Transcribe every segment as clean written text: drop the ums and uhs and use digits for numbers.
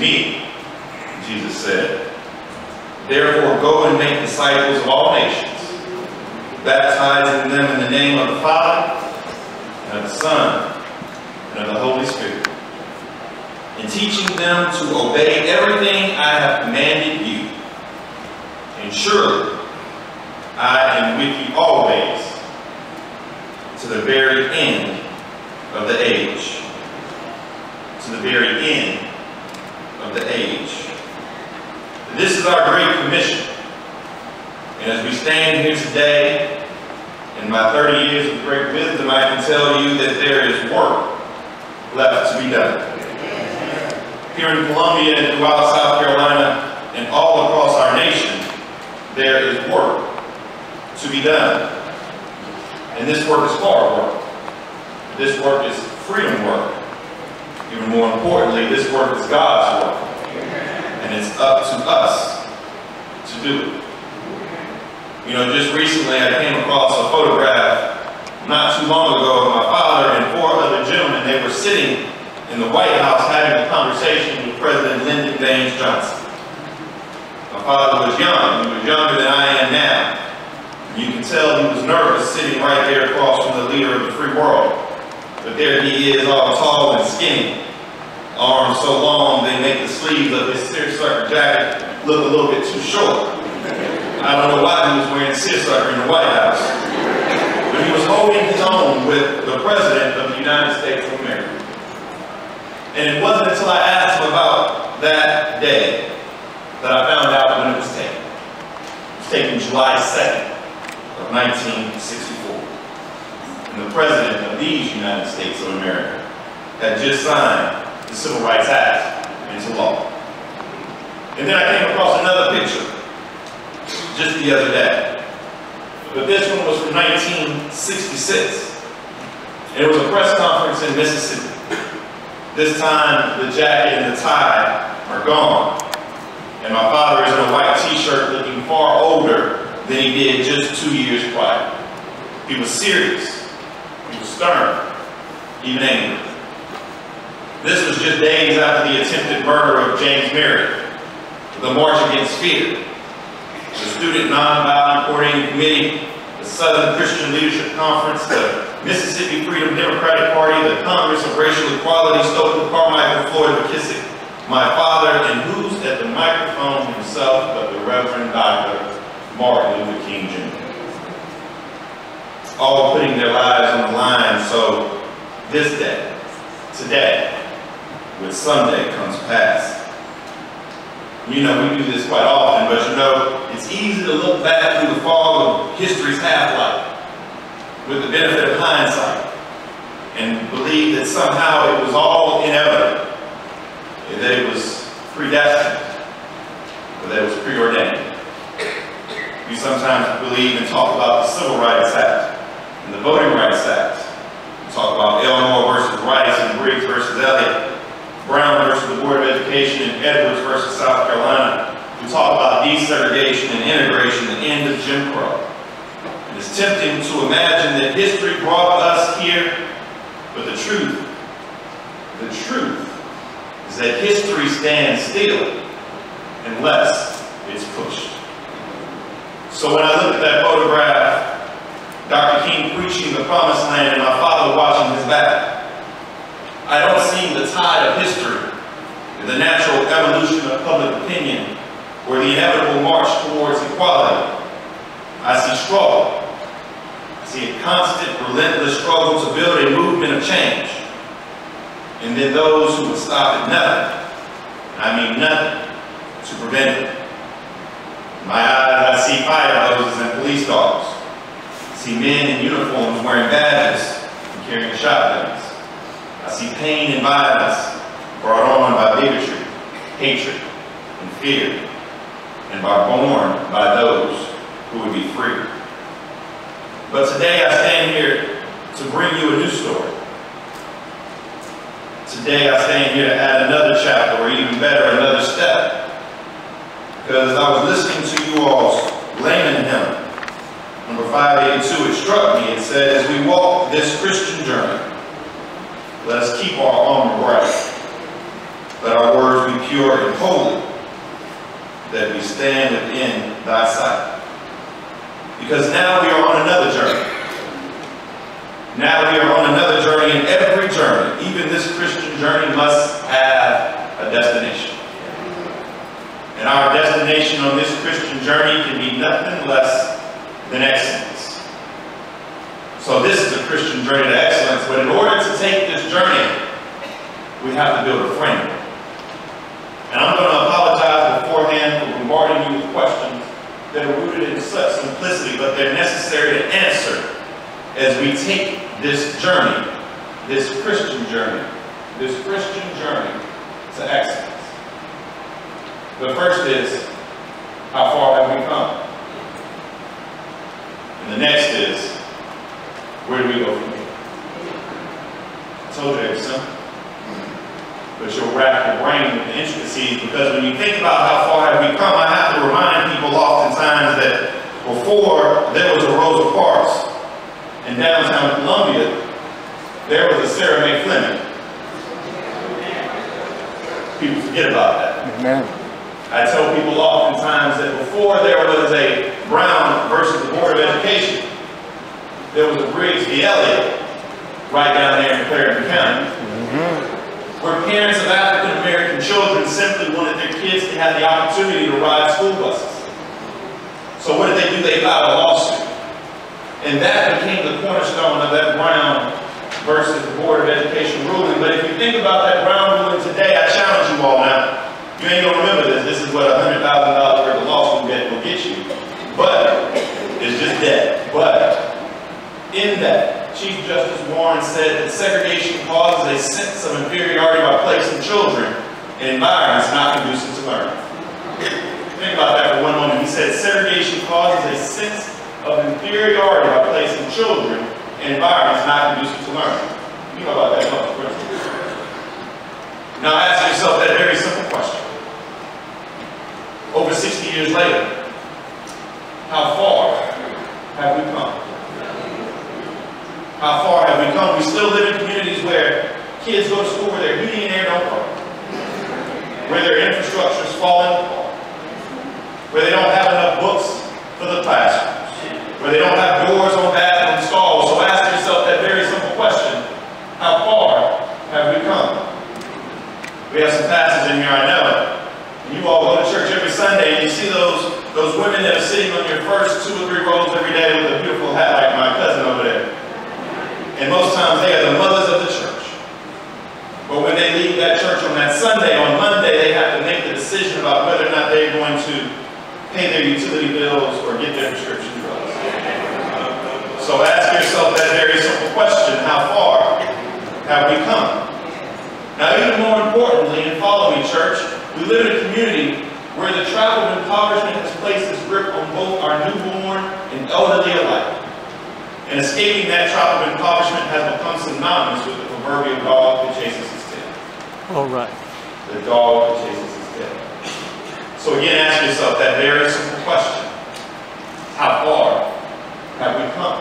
me, Jesus said. Therefore, go and make disciples of all nations, baptizing them in the name of the Father, and of the Son, and of the Holy Spirit, and teaching them to obey everything I have commanded you. And surely I am with you always, to the very end of the age. To the very end of the age. This is our great commission. And as we stand here today, in my 30 years of great wisdom, I can tell you that there is work left to be done. Here in Columbia and throughout South Carolina and all across our nation, there is work to be done. And this work is hard work. This work is freedom work. Even more importantly, this work is God's work. And it's up to us to do it. You know, just recently I came across a photograph not too long ago of my father and 4 other gentlemen. They were sitting in the White House having a conversation with President Lyndon Baines Johnson. My father was young. He was younger than I am now. You can tell he was nervous sitting right there across from the leader of the free world. But there he is, all tall and skinny. Arms so long they make the sleeves of his seersucker jacket look a little bit too short. I don't know why he was wearing seersucker in the White House. But he was holding his own with the President of the United States of America. And it wasn't until I asked him about that day that I found out when it was taken. It was taken July 2nd of 1964. And the President of these United States of America had just signed the Civil Rights Act into law. And then I came across another picture just the other day. But this one was from 1966. And it was a press conference in Mississippi. This time, the jacket and the tie are gone. And my father is in a white t-shirt looking far older than he did just 2 years prior. He was serious. He was stern. Even angry. This was just days after the attempted murder of James Merritt, the March Against Fear, the Student Nonviolent Coordinating Committee, the Southern Christian Leadership Conference, the Mississippi Freedom Democratic Party, the Congress of Racial Equality, Stokely Carmichael, Floyd McKissick, my father, and who's at the microphone himself but the Reverend Dr. Martin Luther King Jr. All putting their lives on the line so this day, today, with Sunday comes past. You know, we do this quite often, but you know, it's easy to look back through the fog of history's half-life with the benefit of hindsight and believe that somehow it was all inevitable, that it was predestined, or that it was preordained. We sometimes believe and talk about the Civil Rights Act and the Voting Rights Act. We talk about Elmore versus Rice and Briggs versus Elliott, Brown versus the Board of Education, and Edwards versus South Carolina. We talk about desegregation and integration, the end of Jim Crow. It is tempting to imagine that history brought us here, but the truth is that history stands still unless it's pushed. So when I look at that photograph, Dr. King preaching the promised land and my father watching his back, I don't see the tide of history, the natural evolution of public opinion, or the inevitable march towards equality. I see struggle. I see a constant, relentless struggle to build a movement of change. And then those who would stop at nothing, I mean nothing, to prevent it. In my eyes, I see fire hoses and police dogs. I see men in uniforms wearing badges and carrying shotguns. I see pain and violence brought on by bigotry, hatred, and fear, and born by those who would be free. But today I stand here to bring you a new story. Today I stand here to add another chapter, or even better, another step. Because as I was listening to you all's layman hymn, number 582, it struck me. It said, as we walk this Christian journey, let us keep our armor bright. Let our words be pure and holy, that we stand within thy sight. Because now we are on another journey. Now we are on another journey, and every journey, even this Christian journey, must have a destination. And our destination on this Christian journey can be nothing less than excellence. So this is a Christian journey to excellence, but in order to take this journey, we have to build a framework. And I'm going to apologize beforehand for bombarding you with questions that are rooted in such simplicity, but they're necessary to answer as we take this journey, this Christian journey to excellence. The first is, how far have we come? And the next is, where do we go from here? I told you it was simple. But you'll rack your brain with the intricacies, because when you think about how far have we come, I have to remind people oftentimes that before there was a Rosa Parks in downtown Columbia, there was a Sarah Mae Fleming. People forget about that. Amen. I tell people oftentimes that before there was a Brown versus the Board of Education, there was a Briggs v. Elliott right down there in Clarendon County, where parents of African American children simply wanted their kids to have the opportunity to ride school buses. So what did they do? They filed a lawsuit. And that became the cornerstone of that Brown versus the Board of Education ruling. But if you think about that Brown ruling today, I challenge you all now. You ain't gonna remember this. This is what $100,000 worth of lawsuit debt will get you. But it's just debt. But in that, Chief Justice Warren said that segregation causes a sense of inferiority by placing children in environments not conducive to learning. Think about that for one moment. He said segregation causes a sense of inferiority by placing children in environments not conducive to learning. You know about that, don't you? Now ask yourself that very simple question. Over 60 years later, how far have we come? How far have we come? We still live in communities where kids go to school where their heating and air don't work, where their infrastructure is falling apart, where they don't have enough books for the classrooms, where they don't have doors on bathroom stalls. So ask yourself that very simple question: how far have we come? We have some pastors in here, I know. And you all go to church every Sunday, and you see those women that are sitting on your first 2 or 3 rows every day with a beautiful hat like my cousin over there. And most times they are the mothers of the church. But when they leave that church on that Sunday, on Monday, they have to make the decision about whether or not they're going to pay their utility bills or get their prescription drugs. So ask yourself that very simple question: how far have we come? Now, even more importantly, and follow me, church, we live in a community where the trap of impoverishment has placed its grip on both our newborn and elderly alike. And escaping that trap of impoverishment has become synonymous with the proverbial dog that chases his tail. All right. The dog that chases his tail. So again, ask yourself that very simple question: how far have we come?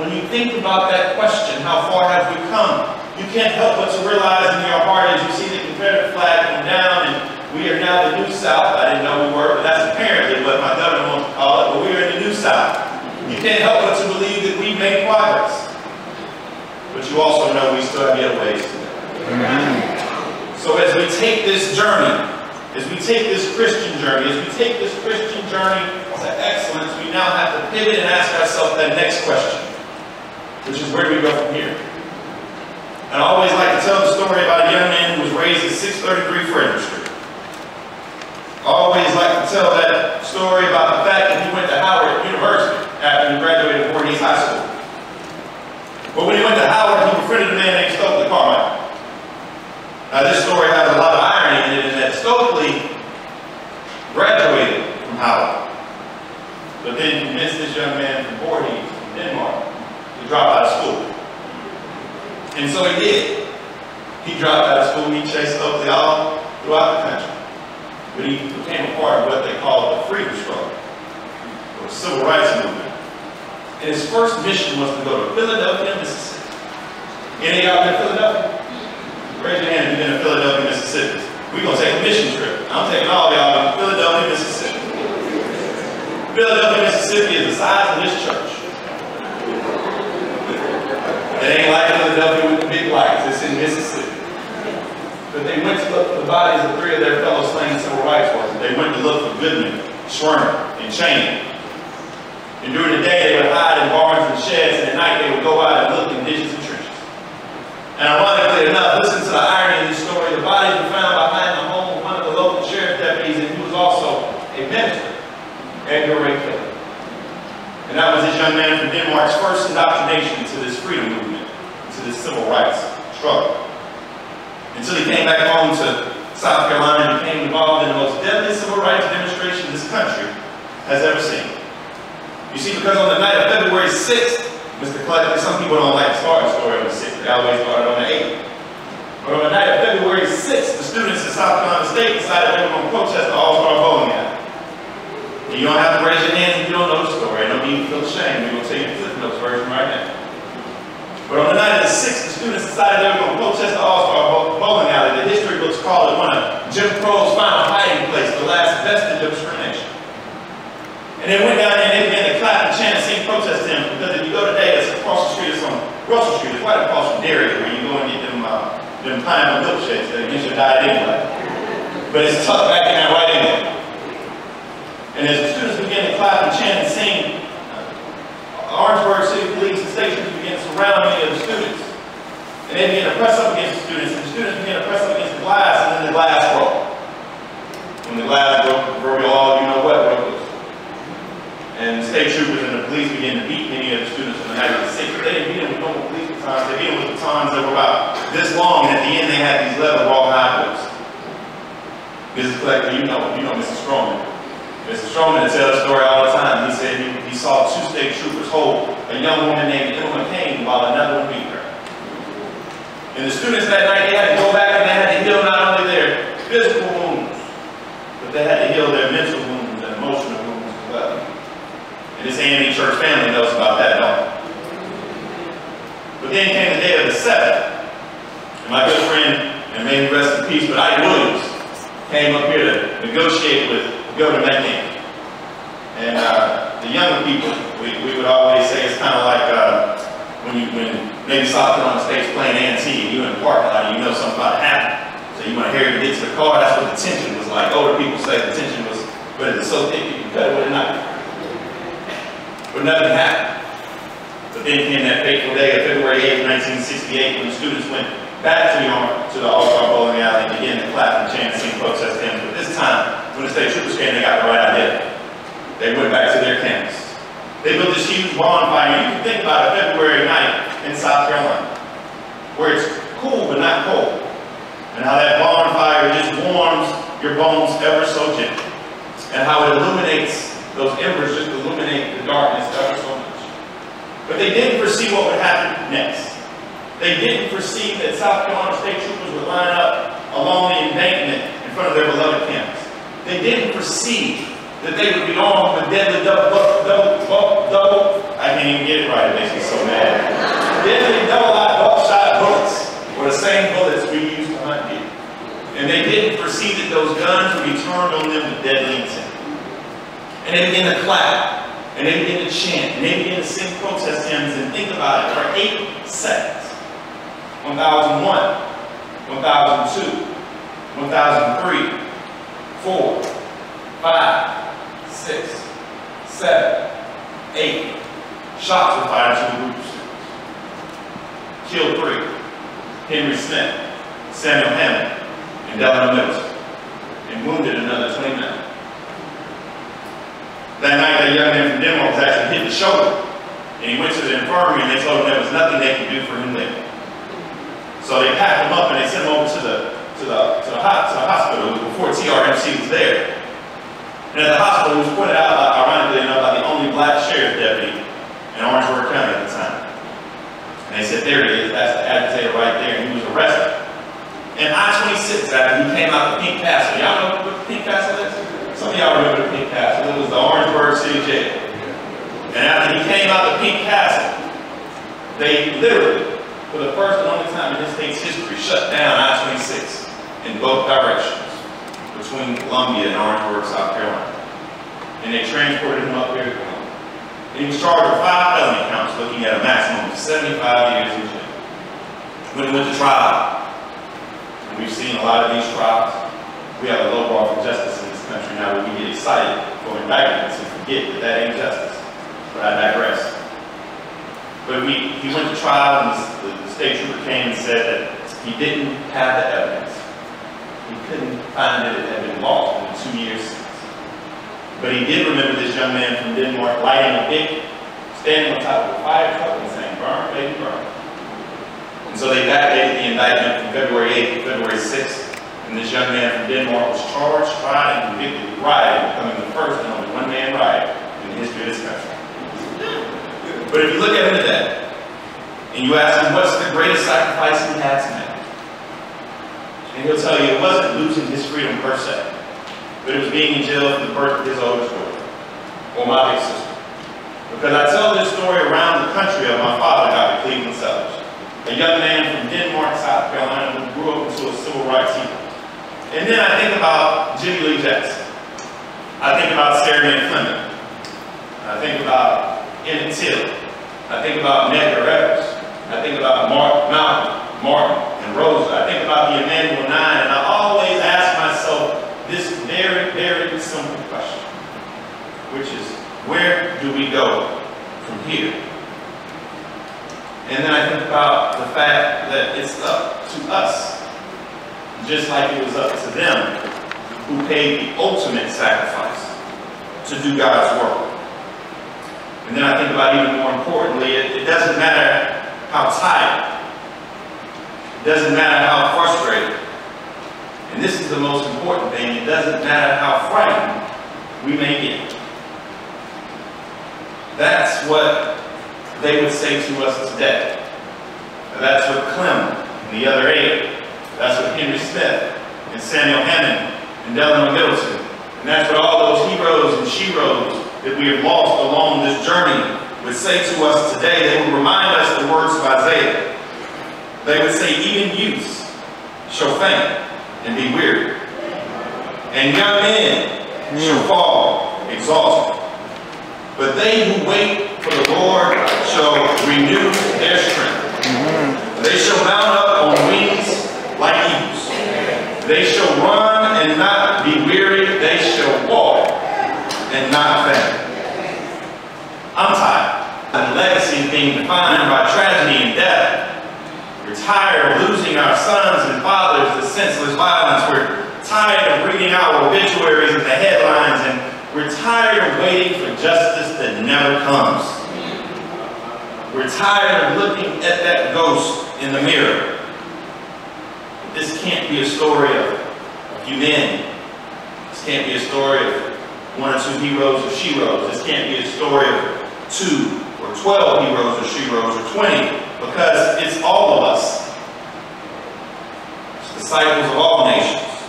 When you think about that question, how far have we come, you can't help but to realize in your heart as you see the Confederate flag come down, and we are now the New South. I didn't know we were, but that's apparently what my governor wants to call it, but we are in the New South. You can't help but to believe that we've made progress. But you also know we still have yet a ways to go. So as we take this journey, as we take this Christian journey to excellence, we now have to pivot and ask ourselves that next question, which is, where do we go from here? And I always like to tell the story about a young man who was raised at 633 Frederick Street. I always like to tell that story about the fact that he went to Howard University after he graduated from Voorhees High School. But when he went to Howard, he befriended a man named Stokely Carmichael. Now this story has a lot of irony in it, in that Stokely graduated from Howard, but then convinced this young man from Voorhees, from Denmark, to drop out of school. And so he did. He dropped out of school, he chased Stokely all throughout the country. But he became a part of what they call the freedom struggle, or the civil rights movement. And his first mission was to go to Philadelphia, Mississippi. Any of y'all been to Philadelphia? Raise your hand if you've been to Philadelphia, Mississippi. Mississippi. We're going to take a mission trip. I'm taking all y'all to Philadelphia, Mississippi. Philadelphia, Mississippi is the size of this church. It ain't like Philadelphia with the big lights. It's in Mississippi. But they went to look for the bodies of 3 of their fellow slain civil rights workers. They went to look for Goodman, Schwerner, and Cheney. And during the day, they would hide in barns and sheds, and at night, they would go out and look in ditches and trenches. And ironically enough, listen to the irony of this story. The bodies were found behind the home of one of the local sheriff deputies, and he was also a minister, Edgar Ray Kelly. And that was this young man from Denmark's first indoctrination to this freedom movement, to this civil rights struggle. Until he came back home to South Carolina and became involved in the most deadly civil rights demonstration this country has ever seen. You see, because on the night of February 6th, Mr. Cleckley, some people don't like to start a story on the 6th, they always started on the 8th. But on the night of February 6th, the students at South Carolina State decided they were going to protest the All-Star Bowling Alley. And you don't have to raise your hand if you don't know the story. I don't need to feel ashamed. We're going to tell you the Cliff Notes version right now. But on the night of the 6th, the students decided they were going to protest the All-Star Bowling Alley. The history books call it one of Jim Crow's final hiding place, the last vestige of discrimination. And they went down there and they began to clap and chant and sing protest hymns, because if you go today, it's across the street, it's on Russell Street, it's right across from Dairy, where you go and get them pineapple milkshakes that against your diet anyway. But it's tucked back in there right in there. And as the students began to clap and chant and sing, Orangeburg City Police and stations began to surround many of the students. And they began to press up against the students, and the students began to press up against the glass, and then the glass broke. When the glass broke, the proverbial all you know what broke loose. And the state troopers and the police began to beat many of the students on the night of the 6th. They didn't beat them with normal police batons, they beat them with batons that were about this long, and at the end they had these leather raw high boots. Mrs. Cleckley, you know Mrs. Stroman. Mr. Stroman tells the story all the time. He said he saw 2 state troopers hold a young woman named Emma McCain while another one beat her. And the students that night, they had to go back and they had to heal not only their physical wounds, but they had to heal their mental wounds and emotional wounds as well. And this A&E church family knows about that, don't they? But then came the day of the 7th, and my good friend, and may he rest in peace, but Ike Williams came up here to negotiate with Governor McCain. And the younger people, we would always say it's kind of like when maybe South Carolina State's playing A&T and you're in the parking lot and you know something about to happen. So you want to hear to get to the car. That's what the tension was like. Older people say the tension was, but it's so thick you can cut it with a knife. But nothing happened. But then came that fateful day of February 8th, 1968, when the students went back to the All-Star Bowling Alley and began to clap and chant and sing protest hymns. But this time, when the state troopers came, they got the right idea. They went back to their campus. They built this huge bonfire. You can think about a February night in South Carolina, where it's cool but not cold. And how that bonfire just warms your bones ever so gently. And how it illuminates, those embers just illuminate the darkness ever so much. But they didn't foresee what would happen next. They didn't foresee that South Carolina state troopers would line up along the embankment in front of their beloved campus. They didn't foresee that they would be armed with deadly I can't even get it right, it makes me so mad. Deadly double-eyed buckshot bullets were the same bullets we used to hunt deer. And they didn't foresee that those guns would be turned on them with deadly intent. And they began to clap, and they began to chant, and they began to sing protest hymns, and think about it for 8 seconds. 1001, 1002, 1003, 4, 5, 6, 7, 8. Shots were fired to the group of students. Killed 3. Henry Smith, Samuel Hammond, and Delano Middleton. And wounded another 29. That night, that young man from Denmark was actually hit the shoulder. And he went to the infirmary and they told him there was nothing they could do for him later. So they packed him up and they sent him over to the hospital before TRMC was there. And at the hospital, he was pointed out, ironically enough, by the only black sheriff deputy in Orangeburg County at the time. And they said, there he is, that's the agitator right there, and he was arrested. And I-26, after he came out the Pink Castle, y'all know what the Pink Castle is? Some of y'all remember the Pink Castle. It was the Orangeburg City Jail. And after he came out the Pink Castle, they literally, for the first and only time in this state's history, shut down I-26 in both directions between Columbia and Orangeburg, South Carolina. And they transported him up here to Columbia. And he was charged with 5 felony counts, looking at a maximum of 75 years in jail. When he went to trial, and we've seen a lot of these trials, we have a low bar for justice in this country now where we get excited for indictments and forget that that ain't justice. But I digress. But he went to trial, and the state trooper came and said that he didn't have the evidence. He couldn't find that it had been lost in the 2 years since. But he did remember this young man from Denmark lighting a wick, standing on top of a fire truck and saying, "Burn, baby, burn." And so they backdated the indictment from February 8th to February 6th. And this young man from Denmark was charged, tried, and convicted of rioting, becoming the first and only one-man riot in the history of this country. But if you look at him today, and you ask him what's the greatest sacrifice he had to make, and he'll tell you it wasn't losing his freedom per se, but it was being in jail for the birth of his oldest daughter, or my big sister. Because I tell this story around the country of my father, Dr. Cleveland Sellers, a young man from Denmark, South Carolina, who grew up into a civil rights hero. And then I think about Jimmy Lee Jackson. I think about Sarah Mae Clement. I think about Emmett Till. I think about Medgar Evers. I think about Malcolm, Martin, and Rosa. I think about the Emanuel Nine, and I always ask myself this very, very simple question, which is, where do we go from here? And then I think about the fact that it's up to us, just like it was up to them who paid the ultimate sacrifice to do God's work. And then I think about, even more importantly, it doesn't matter how tired, it doesn't matter how frustrated, and this is the most important thing, it doesn't matter how frightened we may get. That's what they would say to us today. And that's what Clem and the other 8, that's what Henry Smith and Samuel Hammond and Delano Middleton, and that's what all those heroes and sheroes that we have lost along this journey would say to us today. They would remind us the words of Isaiah. They would say, even youths shall faint and be weary, and young men shall fall exhausted. But they who wait for the Lord shall renew their strength. They shall mount up on wings like eagles. They shall run and not be weary. They shall walk and not faint. I'm tired. The legacy is being defined by tragedy and death. We're tired of losing our sons and fathers to senseless violence. We're tired of reading our obituaries in the headlines, and we're tired of waiting for justice that never comes. We're tired of looking at that ghost in the mirror. This can't be a story of a few men. This can't be a story of 1 or 2 heroes or sheroes. This can't be a story of 2 or 12 heroes or sheroes or 20, because it's all of us. It's disciples of all nations,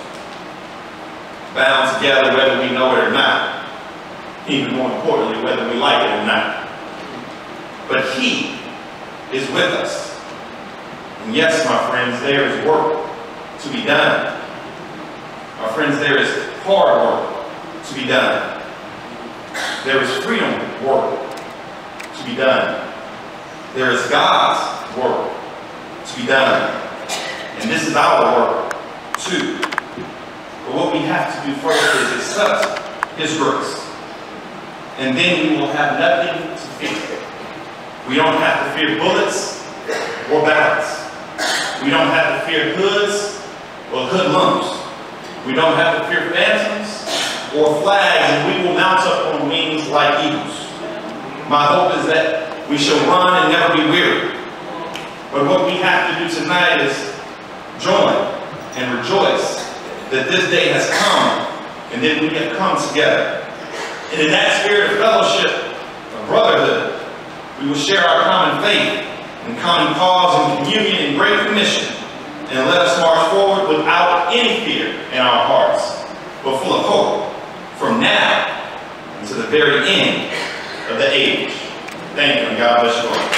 bound together whether we know it or not. Even more importantly, whether we like it or not. But He is with us. And yes, my friends, there is work to be done. My friends, there is hard work to be done. There is freedom work to be done. There is God's work to be done. And this is our work too. But what we have to do first is accept His grace. And then we will have nothing to fear. We don't have to fear bullets or ballots. We don't have to fear hoods or hoodlums. We don't have to fear phantoms or flags, and we will mount up on wings like eagles. My hope is that we shall run and never be weary. But what we have to do tonight is join and rejoice that this day has come and that we have come together. And in that spirit of fellowship, of brotherhood, we will share our common faith and common cause and communion and great commission, and let us march forward without any fear in our hearts, but full of hope from now until the very end of the age. Thank you, and God bless you all.